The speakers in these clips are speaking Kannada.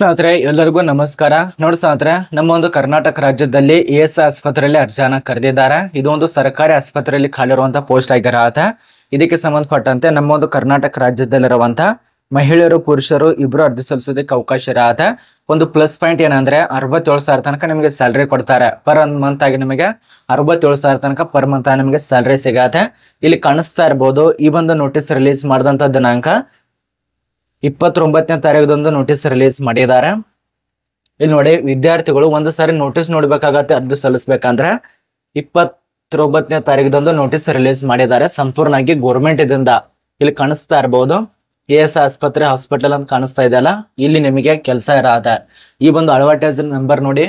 ಸ್ನೇಹಿತರೆ ಎಲ್ಲರಿಗೂ ನಮಸ್ಕಾರ. ನೋಡಿ ಸ್ನೇಹಿತರೆ, ನಮ್ಮ ಒಂದು ಕರ್ನಾಟಕ ರಾಜ್ಯದಲ್ಲಿ ES ಆಸ್ಪತ್ರೆಯಲ್ಲಿ ಅರ್ಜಿಯನ್ನ ಕರೆದಿದ್ದಾರೆ. ಇದು ಒಂದು ಸರ್ಕಾರಿ ಆಸ್ಪತ್ರೆಯಲ್ಲಿ ಖಾಲಿರುವಂತಹ ಪೋಸ್ಟ್ ಆಗಿರತ್ತೆ. ಇದಕ್ಕೆ ಸಂಬಂಧಪಟ್ಟಂತೆ ನಮ್ಮ ಒಂದು ಕರ್ನಾಟಕ ರಾಜ್ಯದಲ್ಲಿರುವಂತಹ ಮಹಿಳೆಯರು ಪುರುಷರು ಇಬ್ರು ಅರ್ಜಿ ಸಲ್ಲಿಸೋದಕ್ಕೆ ಅವಕಾಶ ಇರತ್ತೆ. ಒಂದು ಪ್ಲಸ್ ಪಾಯಿಂಟ್ ಏನಂದ್ರೆ 67,000 ತನಕ ನಿಮಗೆ ಸ್ಯಾಲರಿ ಕೊಡ್ತಾರೆ. ಪರ್ ಮಂತ್ ಆಗಿ ನಿಮಗೆ 67,000 ತನಕ ಪರ್ ಮಂತ್ ನಿಮಗೆ ಸ್ಯಾಲರಿ ಸಿಗತ್ತೆ. ಇಲ್ಲಿ ಕಾಣಿಸ್ತಾ ಇರಬಹುದು ಈ ಒಂದು ನೋಟಿಸ್ ರಿಲೀಸ್ ಮಾಡಿದಂತ ದಿನಾಂಕ 29ನೇ ತಾರೀಕದಂದು ನೋಟಿಸ್ ರಿಲೀಸ್ ಮಾಡಿದ್ದಾರೆ. ಇಲ್ಲಿ ನೋಡಿ, ವಿದ್ಯಾರ್ಥಿಗಳು ಒಂದು ಸಾರಿ ನೋಟಿಸ್ ನೋಡ್ಬೇಕಾಗತ್ತೆ. ಅರ್ಜಿ ಸಲ್ಲಿಸಬೇಕಂದ್ರೆ 29ನೇ ತಾರೀಕದಂದು ನೋಟಿಸ್ ರಿಲೀಸ್ ಮಾಡಿದ್ದಾರೆ. ಸಂಪೂರ್ಣವಾಗಿ ಗೋರ್ಮೆಂಟ್ ಇದರಿಂದ ಇಲ್ಲಿ ಕಾಣಿಸ್ತಾ ಇರಬಹುದು ES ಆಸ್ಪತ್ರೆ ಹಾಸ್ಪಿಟಲ್ ಅಂತ ಕಾಣಿಸ್ತಾ ಇದೆಯಲ್ಲ, ಇಲ್ಲಿ ನಿಮಗೆ ಕೆಲಸ ಇರತ್ತೆ. ಈ ಒಂದು ಅಡ್ವರ್ಟೈಸ್ ನಂಬರ್ ನೋಡಿ,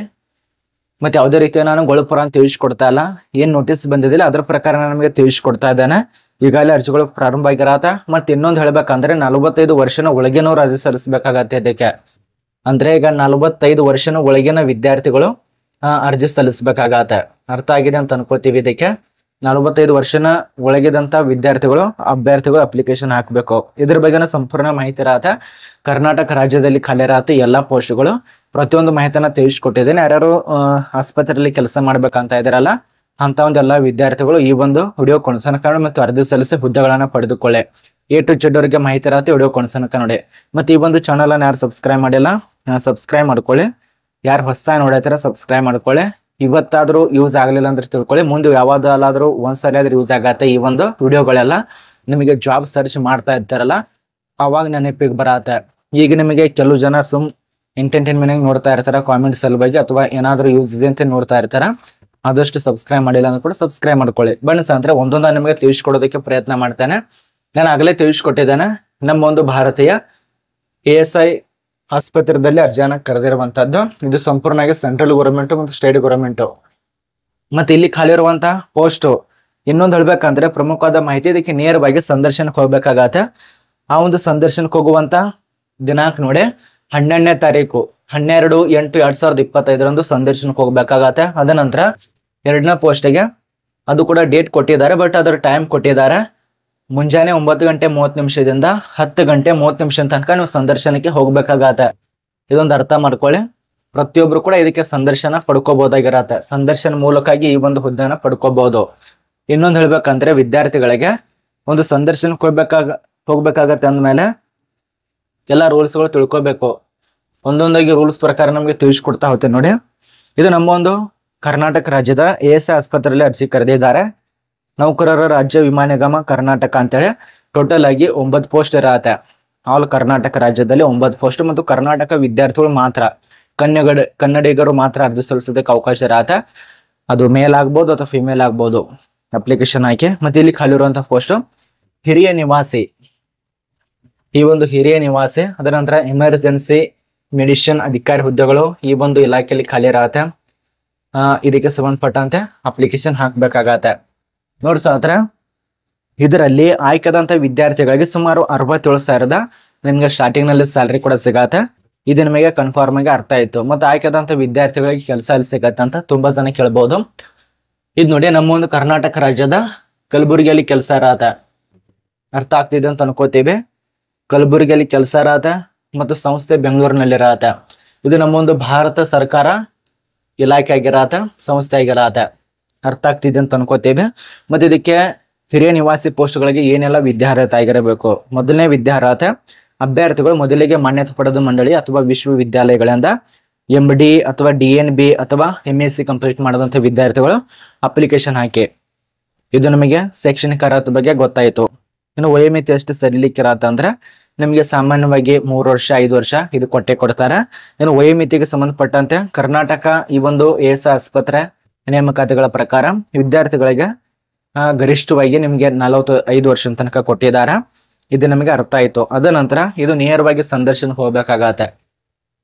ಮತ್ತೆ ಯಾವುದೇ ರೀತಿಯ ನಾನು ಗೊಳಪುರ ಅಂತ ತಿಳಿಸ್ಕೊಡ್ತಾ ಇಲ್ಲ. ಏನ್ ನೋಟಿಸ್ ಬಂದಿದಿಲ್ಲ ಅದ್ರ ಪ್ರಕಾರ ನಮಗೆ ತಿಳಿಸ್ಕೊಡ್ತಾ ಇದ್ದೇನೆ. ಈಗಾಗಲೇ ಅರ್ಜಿಗಳು ಪ್ರಾರಂಭ ಆಗಿರತ್ತೆ. ಮತ್ತೆ ಇನ್ನೊಂದು ಹೇಳ್ಬೇಕಂದ್ರೆ 45 ವರ್ಷನ ಒಳಗಿನವ್ರು ಅರ್ಜಿ ಸಲ್ಲಿಸಬೇಕಾಗತ್ತೆ. ಇದಕ್ಕೆ ಅಂದ್ರೆ ಈಗ 45 ವರ್ಷನ ಒಳಗಿನ ವಿದ್ಯಾರ್ಥಿಗಳು ಅರ್ಜಿ ಸಲ್ಲಿಸಬೇಕಾಗತ್ತೆ. ಅರ್ಥ ಆಗಿದೆ ಅಂತ ಅನ್ಕೋತೀವಿ. ಇದಕ್ಕೆ 45 ವರ್ಷನ ಒಳಗಿದಂತ ವಿದ್ಯಾರ್ಥಿಗಳು ಅಭ್ಯರ್ಥಿಗಳು ಅಪ್ಲಿಕೇಶನ್ ಹಾಕಬೇಕು. ಇದ್ರ ಬಗ್ಗೆ ಸಂಪೂರ್ಣ ಮಾಹಿತಿ ಇರತ್ತೆ. ಕರ್ನಾಟಕ ರಾಜ್ಯದಲ್ಲಿ ಖಾಲಿ ಇರತ್ತೆ ಎಲ್ಲಾ ಪೋಸ್ಟ್ಗಳು. ಪ್ರತಿಯೊಂದು ಮಾಹಿತಿನ ತಿಳಿಸ್ಕೊಟ್ಟಿದ್ದೇನೆ. ಯಾರ್ಯಾರು ಆಸ್ಪತ್ರೆಯಲ್ಲಿ ಕೆಲಸ ಮಾಡ್ಬೇಕಂತ ಇದಾರಲ್ಲ ಅಂತ ಒಂದೆಲ್ಲ ವಿದ್ಯಾರ್ಥಿಗಳು ಈ ಒಂದು ವಿಡಿಯೋ ಕೊನೆತನಕ ಮತ್ತು ಅರ್ಜಿ ಸಲ್ಲಿಸಿ ಹುದ್ದೆಗಳನ್ನ ಪಡೆದುಕೊಳ್ಳಿ. A to Z ಅವರಿಗೆ ಮಾಹಿತಿ ಇರತ್ತೆ. ವಿಡಿಯೋ ಕೊನೆತನಕ ನೋಡಿ. ಮತ್ತೆ ಈ ಒಂದು ಚಾನಲ್ ಅನ್ನ ಯಾರು ಸಬ್ಸ್ಕ್ರೈಬ್ ಮಾಡಿಲ್ಲ ಸಬ್ಸ್ಕ್ರೈಬ್ ಮಾಡ್ಕೊಳ್ಳಿ. ಯಾರು ಹೊಸದಾಗಿ ನೋಡತ್ತೀರ ಸಬ್ಸ್ಕ್ರೈಬ್ ಮಾಡ್ಕೊಳ್ಳಿ. ಇವತ್ತಾದ್ರೂ ಯೂಸ್ ಆಗ್ಲಿಲ್ಲ ಅಂದ್ರೆ ತಿಳ್ಕೊಳ್ಳಿ. ಮುಂದೆ ಯಾವ್ದಾದ್ರೂ ಒಂದ್ಸರಿ ಆದ್ರೂ ಯೂಸ್ ಆಗತ್ತೆ. ಈ ಒಂದು ವಿಡಿಯೋಗಳೆಲ್ಲ ನಿಮಗೆ ಜಾಬ್ ಸರ್ಚ್ ಮಾಡ್ತಾ ಇರ್ತಾರಲ್ಲ ಅವಾಗ ನೆನಪಿಗೆ ಬರತ್ತೆ. ಈಗ ನಿಮಗೆ ಕೆಲವು ಜನ ಸುಮ್ ಎಂಟರ್ಟೈನ್ಮೆಂಟ್ ನೋಡ್ತಾ ಇರ್ತಾರ, ಕಾಮೆಂಟ್ ಸಲುವಾಗಿ ಅಥವಾ ಏನಾದ್ರೂ ಯೂಸ್ ಇದೆ ಅಂತ ನೋಡ್ತಾ ಇರ್ತಾರ. ಆದಷ್ಟು ಸಬ್ಸ್ಕ್ರೈಬ್ ಮಾಡಿಲ್ಲ ಅಂದ್ರೆ ಕೂಡ ಸಬ್ಸ್ಕ್ರೈಬ್ ಮಾಡ್ಕೊಳ್ಳಿ. ಬನ್ನಿ ಸ್ನೇಹಿತರೆ, ಒಂದೊಂದ ನಿಮಗೆ ತಿಳಿಸ್ಕೊಡೋದಕ್ಕೆ ಪ್ರಯತ್ನ ಮಾಡ್ತೇನೆ. ನಾನು ಆಗಲೇ ತಿಳಿಸ್ಕೊಟ್ಟಿದ್ದೇನೆ. ನಮ್ಮ ಒಂದು ಭಾರತೀಯ ASI ಆಸ್ಪತ್ರೆಯಲ್ಲಿ ಅರ್ಜಿಯನ್ನ ಕರೆದಿರುವಂತದ್ದು. ಇದು ಸಂಪೂರ್ಣವಾಗಿ ಸೆಂಟ್ರಲ್ ಗೌರ್ಮೆಂಟ್ ಮತ್ತು ಸ್ಟೇಟ್ ಗೌರ್ಮೆಂಟ್. ಮತ್ತೆ ಇಲ್ಲಿ ಖಾಲಿ ಇರುವಂತಹ ಪೋಸ್ಟ್ ಇನ್ನೊಂದು ಹೇಳ್ಬೇಕಂದ್ರೆ ಪ್ರಮುಖವಾದ ಮಾಹಿತಿ, ಇದಕ್ಕೆ ನೇರವಾಗಿ ಸಂದರ್ಶನಕ್ಕೆ ಹೋಗ್ಬೇಕಾಗತ್ತೆ. ಆ ಒಂದು ಸಂದರ್ಶನಕ್ಕೆ ಹೋಗುವಂತ ದಿನಾಂಕ ನೋಡಿ 12ನೇ ತಾರೀಕು 12/8/2025 ಸಂದರ್ಶನಕ್ಕೆ ಹೋಗ್ಬೇಕಾಗತ್ತೆ. ಅದ ನಂತರ 2ನೇ ಪೋಸ್ಟ್ಗೆ ಅದು ಕೂಡ ಡೇಟ್ ಕೊಟ್ಟಿದ್ದಾರೆ, ಬಟ್ ಅದರ ಟೈಮ್ ಕೊಟ್ಟಿದ್ದಾರೆ. ಮುಂಜಾನೆ 9:30 10:30 ತನಕ ನೀವು ಸಂದರ್ಶನಕ್ಕೆ ಹೋಗ್ಬೇಕಾಗತ್ತೆ. ಇದೊಂದು ಅರ್ಥ ಮಾಡ್ಕೊಳ್ಳಿ. ಪ್ರತಿಯೊಬ್ರು ಕೂಡ ಇದಕ್ಕೆ ಸಂದರ್ಶನ ಪಡ್ಕೋಬಹುದಾಗಿರತ್ತೆ. ಸಂದರ್ಶನ ಮೂಲಕವಾಗಿ ಈ ಒಂದು ಹುದ್ದೆನ ಪಡ್ಕೋಬಹುದು. ಇನ್ನೊಂದು ಹೇಳ್ಬೇಕಂದ್ರೆ ವಿದ್ಯಾರ್ಥಿಗಳಿಗೆ ಒಂದು ಸಂದರ್ಶನಕ್ಕೆ ಹೋಗ್ಬೇಕಾಗತ್ತೆ ಅಂದ್ಮೇಲೆ ಎಲ್ಲ ರೂಲ್ಸ್ಗಳು ತಿಳ್ಕೊಬೇಕು. ಒಂದೊಂದಾಗಿ ರೂಲ್ಸ್ ಪ್ರಕಾರ ನಮಗೆ ತಿಳಿಸ್ಕೊಡ್ತಾ ಹೋಗ್ತೇನೆ ನೋಡಿ. ಇದು ನಮ್ಮ ಒಂದು ಕರ್ನಾಟಕ ರಾಜ್ಯದ ASI ಆಸ್ಪತ್ರೆಯಲ್ಲಿ ಅರ್ಜಿ ಕರೆದಿದ್ದಾರೆ. ನೌಕರರ ರಾಜ್ಯ ವಿಮಾ ನಿಗಮ ಕರ್ನಾಟಕ ಅಂತೇಳಿ ಟೋಟಲ್ ಆಗಿ 9 ಪೋಸ್ಟ್ ಇರತ್ತೆ. ಆಲ್ ಕರ್ನಾಟಕ ರಾಜ್ಯದಲ್ಲಿ 9 ಪೋಸ್ಟ್ ಮತ್ತು ಕರ್ನಾಟಕ ವಿದ್ಯಾರ್ಥಿಗಳು ಮಾತ್ರ, ಕನ್ನಡಿಗರು ಮಾತ್ರ ಅರ್ಜಿ ಸಲ್ಲಿಸೋದಕ್ಕೆ ಅವಕಾಶ ಇರತ್ತೆ. ಅದು ಮೇಲ್ ಆಗ್ಬೋದು ಅಥವಾ ಫಿಮೇಲ್ ಆಗ್ಬೋದು ಅಪ್ಲಿಕೇಶನ್ ಆಯ್ಕೆ. ಮತ್ತೆ ಇಲ್ಲಿ ಖಾಲಿ ಇರುವಂತಹ ಪೋಸ್ಟ್ ಹಿರಿಯ ನಿವಾಸಿ. ಈ ಒಂದು ಹಿರಿಯ ನಿವಾಸಿ, ಅದರ ನಂತರ ಎಮರ್ಜೆನ್ಸಿ ಮೆಡಿಸಿನ್ ಅಧಿಕಾರಿ ಹುದ್ದೆಗಳು ಈ ಒಂದು ಇಲಾಖೆಯಲ್ಲಿ ಖಾಲಿ ಇರತ್ತೆ. ಇದಕ್ಕೆ ಸಂಬಂಧಪಟ್ಟಂತೆ ಅಪ್ಲಿಕೇಶನ್ ಹಾಕ್ಬೇಕಾಗತ್ತೆ. ನೋಡಿ ಸ್ನೇಹಿತರೆ, ಇದರಲ್ಲಿ ಆಯ್ಕೆದಂತ ವಿದ್ಯಾರ್ಥಿಗಳಿಗೆ ಸುಮಾರು 67,000 ನಿಮ್ಗೆ ಸ್ಟಾರ್ಟಿಂಗ್ ನಲ್ಲಿ ಸ್ಯಾಲರಿ ಕೂಡ ಸಿಗತ್ತೆ. ಇದು ನಿಮಗೆ ಕನ್ಫರ್ಮ್ ಆಗಿ ಅರ್ಥ ಆಯ್ತು. ಮತ್ತೆ ಆಯ್ಕೆದಂತ ವಿದ್ಯಾರ್ಥಿಗಳಿಗೆ ಕೆಲಸ ಅಲ್ಲಿ ಸಿಗತ್ತೆ ಅಂತ ತುಂಬಾ ಜನ ಕೇಳ್ಬಹುದು. ಇದು ನೋಡಿ, ನಮ್ಮ ಒಂದು ಕರ್ನಾಟಕ ರಾಜ್ಯದ ಕಲಬುರಗಿಯಲ್ಲಿ ಕೆಲಸ ಇರತ್ತೆ. ಅರ್ಥ ಆಗ್ತಿದೆ ಅಂತ ಅನ್ಕೋತೀವಿ. ಕಲಬುರಗಿಯಲ್ಲಿ ಕೆಲಸ ಇರತ್ತೆ ಮತ್ತು ಸಂಸ್ಥೆ ಬೆಂಗಳೂರಿನಲ್ಲಿ ಇರತ್ತೆ. ಇದು ನಮ್ಮ ಒಂದು ಭಾರತ ಸರ್ಕಾರ ಇಲಾಖೆ ಆಗಿರತ್ತೆ, ಸಂಸ್ಥೆ ಆಗಿರತ್ತೆ. ಅರ್ಥ ಆಗ್ತಿದೆ ಅಂತ ಅನ್ಕೋತೀವಿ. ಮತ್ತೆ ಇದಕ್ಕೆ ಹಿರಿಯ ನಿವಾಸಿ ಪೋಸ್ಟ್ಗಳಿಗೆ ಏನೆಲ್ಲ ವಿದ್ಯಾರ್ಹತೆ ಆಗಿರಬೇಕು. ಮೊದಲನೇ ವಿದ್ಯಾರ್ಹತೆ, ಅಭ್ಯರ್ಥಿಗಳು ಮೊದಲಿಗೆ ಮಾನ್ಯತೆ ಪಡೆದ ಮಂಡಳಿ ಅಥವಾ ವಿಶ್ವವಿದ್ಯಾಲಯಗಳಿಂದ MD ಅಥವಾ DNB ಅಥವಾ MSc ಕಂಪ್ಲೀಟ್ ಮಾಡಿದಂಥ ವಿದ್ಯಾರ್ಥಿಗಳು ಅಪ್ಲಿಕೇಶನ್ ಹಾಕಿ. ಇದು ನಮಗೆ ಶೈಕ್ಷಣಿಕ ಅರ್ಹತೆ ಬಗ್ಗೆ ಗೊತ್ತಾಯಿತು. ಇನ್ನು ವಯೋಮಿತಿ ಎಷ್ಟು ಸರಿಲಿಕ್ಕಿರತ್ತೆ ಅಂದ್ರೆ ನಿಮಗೆ ಸಾಮಾನ್ಯವಾಗಿ 3 ವರ್ಷ 5 ವರ್ಷ ಇದು ಕೊಡ್ತಾರೆ. ಇನ್ನು ವಯೋಮಿತಿಗೆ ಸಂಬಂಧಪಟ್ಟಂತೆ ಕರ್ನಾಟಕ ಈ ಒಂದು ASI ಆಸ್ಪತ್ರೆ ನೇಮಕಾತಿಗಳ ಪ್ರಕಾರ ವಿದ್ಯಾರ್ಥಿಗಳಿಗೆ ಗರಿಷ್ಠವಾಗಿ ನಿಮಗೆ 45 ವರ್ಷ ತನಕ ಕೊಟ್ಟಿದ್ದಾರೆ. ಇದು ನಮಗೆ ಅರ್ಥ ಆಯ್ತು. ಅದ ನಂತರ ಇದು ನೇರವಾಗಿ ಸಂದರ್ಶನಕ್ಕೆ ಹೋಗ್ಬೇಕಾಗತ್ತೆ.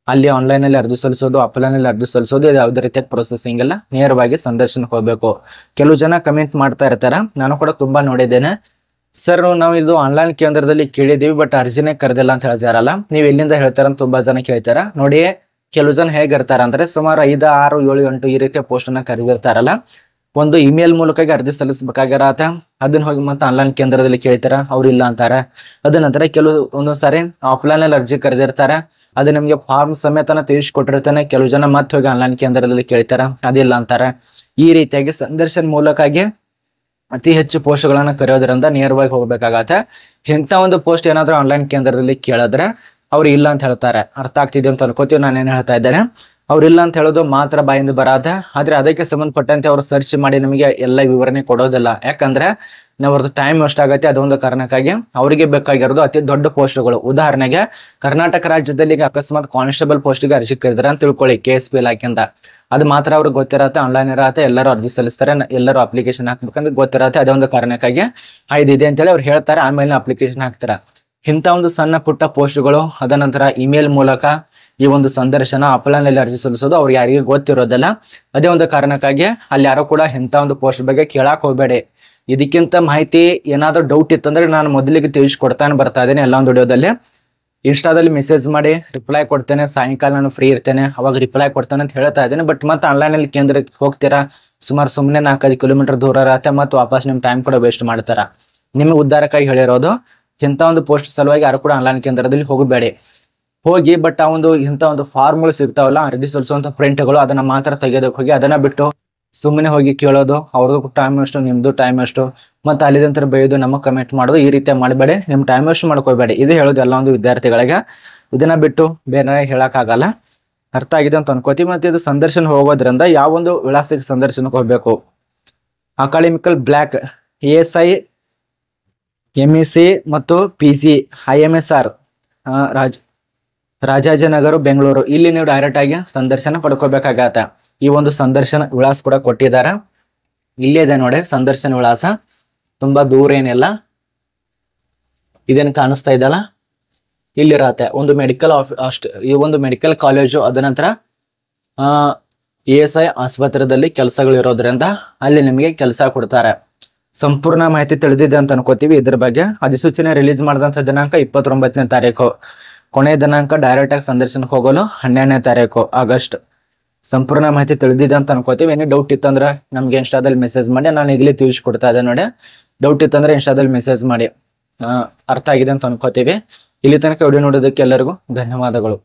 ಅಲ್ಲಿ ಆನ್ಲೈನ್ ಅಲ್ಲಿ ಅರ್ಜಿ ಸಲ್ಲಿಸೋದು, ಆಫ್ಲೈನ್ ಅಲ್ಲಿ ಅರ್ಜಿ ಸಲ್ಲಿಸೋದು, ಇದು ಯಾವುದೇ ರೀತಿಯ ಪ್ರೊಸೆಸಿಂಗ್ ಇಲ್ಲ. ನೇರವಾಗಿ ಸಂದರ್ಶನಕ್ಕೆ ಹೋಗ್ಬೇಕು. ಕೆಲವು ಜನ ಕಮೆಂಟ್ ಮಾಡ್ತಾ ಇರ್ತಾರ, ನಾನು ಕೂಡ ತುಂಬಾ ನೋಡಿದ್ದೇನೆ. ಸರ್, ನಾವು ಇದು ಆನ್ಲೈನ್ ಕೇಂದ್ರದಲ್ಲಿ ಕೇಳಿದೀವಿ ಬಟ್ ಅರ್ಜಿನೇ ಕರೆದಿಲ್ಲ ಅಂತ ಹೇಳ್ತಾರಲ್ಲ, ನೀವು ಎಲ್ಲಿಂದ ಹೇಳ್ತಾರ ತುಂಬಾ ಜನ ಕೇಳ್ತಾರ. ನೋಡಿ, ಕೆಲವು ಜನ ಹೇಗಿರ್ತಾರ ಅಂದ್ರೆ ಸುಮಾರು 5, 6, 7, 8 ಈ ರೀತಿಯ ಪೋಸ್ಟ್ ಅನ್ನ ಕರೆದಿರ್ತಾರಲ್ಲ. ಒಂದು ಇಮೇಲ್ ಮೂಲಕ ಅರ್ಜಿ ಸಲ್ಲಿಸಬೇಕಾಗಿರತ್ತೆ. ಅದನ್ನ ಹೋಗಿ ಮತ್ತೆ ಆನ್ಲೈನ್ ಕೇಂದ್ರದಲ್ಲಿ ಕೇಳ್ತಾರ, ಅವ್ರು ಇಲ್ಲ ಅಂತಾರ. ಅದ ನಂತರ ಕೆಲವು ಒಂದೊಂದ್ಸಾರಿ ಆಫ್ಲೈನ್ ಅಲ್ಲಿ ಅರ್ಜಿ ಕರೆದಿರ್ತಾರ, ಅದು ನಿಮಗೆ ಫಾರ್ಮ್ ಸಮೇತನ ತಿಳಿಸ್ಕೊಟ್ಟಿರ್ತಾನೆ. ಕೆಲವು ಜನ ಮತ್ತೆ ಹೋಗಿ ಆನ್ಲೈನ್ ಕೇಂದ್ರದಲ್ಲಿ ಕೇಳ್ತಾರ, ಅದಿಲ್ಲ ಅಂತಾರೆ. ಈ ರೀತಿಯಾಗಿ ಸಂದರ್ಶನ ಮೂಲಕಾಗಿ ಅತಿ ಹೆಚ್ಚು ಪೋಸ್ಟ್ಗಳನ್ನ ಕರೆಯೋದ್ರಿಂದ ನೇರವಾಗಿ ಹೋಗ್ಬೇಕಾಗತ್ತೆ. ಇಂಥ ಒಂದು ಪೋಸ್ಟ್ ಏನಾದರೂ ಆನ್ಲೈನ್ ಕೇಂದ್ರದಲ್ಲಿ ಕೇಳಿದ್ರೆ ಅವ್ರು ಇಲ್ಲ ಅಂತ ಹೇಳ್ತಾರೆ. ಅರ್ಥ ಆಗ್ತಿದೆ ಅಂತ ಅನ್ಕೋತೀವಿ ನಾನೇನು ಹೇಳ್ತಾ ಇದ್ದೇನೆ. ಅವ್ರು ಇಲ್ಲ ಅಂತ ಹೇಳೋದು ಮಾತ್ರ ಬಾಯಿಂದ ಬರತ್ತೆ, ಆದ್ರೆ ಅದಕ್ಕೆ ಸಂಬಂಧಪಟ್ಟಂತೆ ಅವರು ಸರ್ಚ್ ಮಾಡಿ ನಮಗೆ ಎಲ್ಲ ವಿವರಣೆ ಕೊಡೋದಿಲ್ಲ. ಯಾಕಂದ್ರೆ ಅವ್ರದ್ದು ಟೈಮ್ ವೇಸ್ಟ್ ಆಗತ್ತೆ. ಅದೊಂದು ಕಾರಣಕ್ಕಾಗಿ ಅವರಿಗೆ ಬೇಕಾಗಿರೋದು ಅತಿ ದೊಡ್ಡ ಪೋಸ್ಟ್ಗಳು. ಉದಾಹರಣೆಗೆ ಕರ್ನಾಟಕ ರಾಜ್ಯದಲ್ಲಿ ಈಗ ಅಕಸ್ಮಾತ್ ಕಾನ್ಸ್ಟೇಬಲ್ ಪೋಸ್ಟ್ಗೆ ಅರ್ಜಿ ಕರೆದಾರೆ ಅಂತ ತಿಳ್ಕೊಳ್ಳಿ, KSP ಇಲಾಖೆಯಿಂದ. ಅದು ಮಾತ್ರ ಅವ್ರಿಗೆ ಗೊತ್ತಿರತ್ತೆ, ಆನ್ಲೈನ್ ಇರತ್ತೆ, ಎಲ್ಲರೂ ಅರ್ಜಿ ಸಲ್ಲಿಸ್ತಾರೆ, ಎಲ್ಲರೂ ಅಪ್ಲಿಕೇಶನ್ ಹಾಕ್ಬೇಕಂದ್ರೆ ಗೊತ್ತಿರತ್ತೆ. ಅದೇ ಒಂದು ಕಾರಣಕ್ಕಾಗಿ ಇದೆ ಅಂತೇಳಿ ಅವ್ರು ಹೇಳ್ತಾರೆ, ಆಮೇಲೆ ಅಪ್ಲಿಕೇಶನ್ ಹಾಕ್ತಾರೆ. ಇಂಥ ಒಂದು ಸಣ್ಣ ಪುಟ್ಟ ಪೋಸ್ಟ್ಗಳು, ಅದ ನಂತರ ಇಮೇಲ್ ಮೂಲಕ ಈ ಒಂದು ಸಂದರ್ಶನ ಆಫ್ಲೈನಲ್ಲಿ ಅರ್ಜಿ ಸಲ್ಲಿಸೋದು ಅವ್ರಿಗೆ ಯಾರಿಗೂ ಗೊತ್ತಿರೋದಿಲ್ಲ. ಅದೇ ಒಂದು ಕಾರಣಕ್ಕಾಗಿ ಅಲ್ಲಿ ಯಾರು ಕೂಡ ಇಂಥ ಒಂದು ಪೋಸ್ಟ್ ಬಗ್ಗೆ ಕೇಳಕ್ ಹೋಗಬೇಡಿ. ಇದಕ್ಕಿಂತ ಮಾಹಿತಿ ಏನಾದರೂ ಡೌಟ್ ಇತ್ತಂದ್ರೆ ನಾನು ಮೊದಲಿಗೆ ತಿಳಿಸ್ಕೊಡ್ತಾನೆ ಬರ್ತಾ ಇದ್ದೇನೆ ಎಲ್ಲ ಒಂದು ವಿಡಿಯೋದಲ್ಲಿ. ಇನ್ಸ್ಟಾದಲ್ಲಿ ಮೆಸೇಜ್ ಮಾಡಿ ರಿಪ್ಲೈ ಕೊಡ್ತೇನೆ. ಸಾಯಂಕಾಲ ನಾನು ಫ್ರೀ ಇರ್ತೇನೆ, ಅವಾಗ ರಿಪ್ಲೈ ಕೊಡ್ತೇನೆ ಅಂತ ಹೇಳ್ತಾ ಇದ್ದೇನೆ. ಬಟ್ ಮತ್ತೆ ಆನ್ಲೈನಲ್ಲಿ ಕೇಂದ್ರಕ್ಕೆ ಹೋಗ್ತೀರಾ, ಸುಮಾರು ಸುಮ್ಮನೆ 4-5 ಕಿಲೋಮೀಟರ್ ದೂರ ಇರತ್ತೆ, ಮತ್ತು ವಾಪಸ್ ನಿಮ್ಮ ಟೈಮ್ ಕೂಡ ವೇಸ್ಟ್ ಮಾಡ್ತಾರ. ನಿಮಗೆ ಉದ್ಧಾರಕ್ಕಾಗಿ ಹೇಳಿರೋದು, ಇಂಥ ಒಂದು ಪೋಸ್ಟ್ ಸಲುವಾಗಿ ಯಾರು ಕೂಡ ಆನ್ಲೈನ್ ಕೇಂದ್ರದಲ್ಲಿ ಹೋಗಬೇಡಿ. ಹೋಗಿ ಬಟ್ ಆ ಒಂದು ಇಂಥ ಒಂದು ಫಾರ್ಮ್ಗಳು ಸಿಗ್ತಾವಲ್ಲ, ಅರ್ಜಿ ಸಲ್ಲಿಸುವಂಥ ಪ್ರಿಂಟ್ಗಳು, ಅದನ್ನ ಮಾತ್ರ ತೆಗೆಯೋದಕ್ಕೆ ಹೋಗಿ, ಅದನ್ನ ಬಿಟ್ಟು ಸುಮ್ಮನೆ ಹೋಗಿ ಕೇಳೋದು, ಅವ್ರಿಗೂ ಟೈಮ್ ಎಷ್ಟು, ನಿಮ್ದು ಟೈಮ್ ಎಷ್ಟು, ಮತ್ತೆ ಅಲ್ಲಿದಂತರ ಬೈಯೋದು, ನಮಗೆ ಕಮೆಂಟ್ ಮಾಡೋದು, ಈ ರೀತಿ ಮಾಡಬೇಡಿ. ನಿಮ್ಮ ಟೈಮ್ ವೇಸ್ಟ್ ಮಾಡ್ಕೋಬೇಡಿ. ಇದು ಹೇಳೋದು ಎಲ್ಲ ಒಂದು ವಿದ್ಯಾರ್ಥಿಗಳಿಗೆ. ಇದನ್ನ ಬಿಟ್ಟು ಬೇರೆ ಹೇಳಕ್ಕಾಗಲ್ಲ. ಅರ್ಥ ಆಗಿದೆ ಅಂತ ಅನ್ಕೋತೀವಿ. ಮತ್ತೆ ಇದು ಸಂದರ್ಶನ ಹೋಗೋದ್ರಿಂದ ಯಾವ ಒಂದು ವಿಳಾಸಕ್ಕೆ ಸಂದರ್ಶನಕ್ಕೆ ಹೋಗ್ಬೇಕು? ಅಕಾಡೆಮಿಕಲ್ ಬ್ಲಾಕ್ ASI MEC ಮತ್ತು PG IMSR ರಾಜಾಜಿನಗರ ಬೆಂಗಳೂರು, ಇಲ್ಲಿ ನೀವು ಡೈರೆಕ್ಟ್ ಆಗಿ ಸಂದರ್ಶನ ಪಡ್ಕೋಬೇಕಾಗತ್ತೆ. ಈ ಒಂದು ಸಂದರ್ಶನ ವಿಳಾಸ ಕೂಡ ಕೊಟ್ಟಿದ್ದಾರೆ, ಇಲ್ಲೇ ಇದೆ ನೋಡಿ ಸಂದರ್ಶನ ವಿಳಾಸ. ತುಂಬಾ ದೂರ ಏನಿಲ್ಲ, ಇದೇನು ಕಾಣಿಸ್ತಾ ಇದೆಯಲ್ಲ, ಇಲ್ಲಿರತ್ತೆ. ಒಂದು ಮೆಡಿಕಲ್ ಈ ಒಂದು ಮೆಡಿಕಲ್ ಕಾಲೇಜು, ಅದ ನಂತರ ASI ಆಸ್ಪತ್ರೆಯಲ್ಲಿ ಕೆಲಸಗಳು ಇರೋದ್ರಿಂದ ಅಲ್ಲಿ ನಿಮಗೆ ಕೆಲಸ ಕೊಡ್ತಾರೆ. ಸಂಪೂರ್ಣ ಮಾಹಿತಿ ತಿಳಿದಿದೆ ಅಂತ ಅನ್ಕೋತೀವಿ ಇದ್ರ ಬಗ್ಗೆ. ಅಧಿಸೂಚನೆ ರಿಲೀಸ್ ಮಾಡಿದಂಥ ದಿನಾಂಕ 29ನೇ ತಾರೀಕು. ಕೊನೆಯ ದಿನಾಂಕ ಡೈರೆಕ್ಟ್ ಆಗಿ ಸಂದರ್ಶನಕ್ಕೆ ಹೋಗಲು 12ನೇ ತಾರೀಕು ಆಗಸ್ಟ್. ಸಂಪೂರ್ಣ ಮಾಹಿತಿ ತಿಳಿದಿದೆ ಅಂತ ಅನ್ಕೋತೀವಿ. ಏನೇ ಡೌಟ್ ಇತ್ತಂದ್ರೆ ನಮ್ಗೆ ಇನ್ಸ್ಟಾದಲ್ಲಿ ಮೆಸೇಜ್ ಮಾಡಿ, ನಾನು ಈಗಲೇ ತಿಳಿಸ್ಕೊಡ್ತಾ ಇದ್ದೆ ನೋಡಿ. ಡೌಟ್ ಇತ್ತಂದ್ರೆ ಇನ್ಸ್ಟಾದಲ್ಲಿ ಮೆಸೇಜ್ ಮಾಡಿ. ಅರ್ಥ ಆಗಿದೆ ಅಂತ ಅನ್ಕೋತೀವಿ. ಇಲ್ಲಿ ತನಕ ವಿಡಿಯೋ ನೋಡೋದಕ್ಕೆ ಎಲ್ಲರಿಗೂ ಧನ್ಯವಾದಗಳು.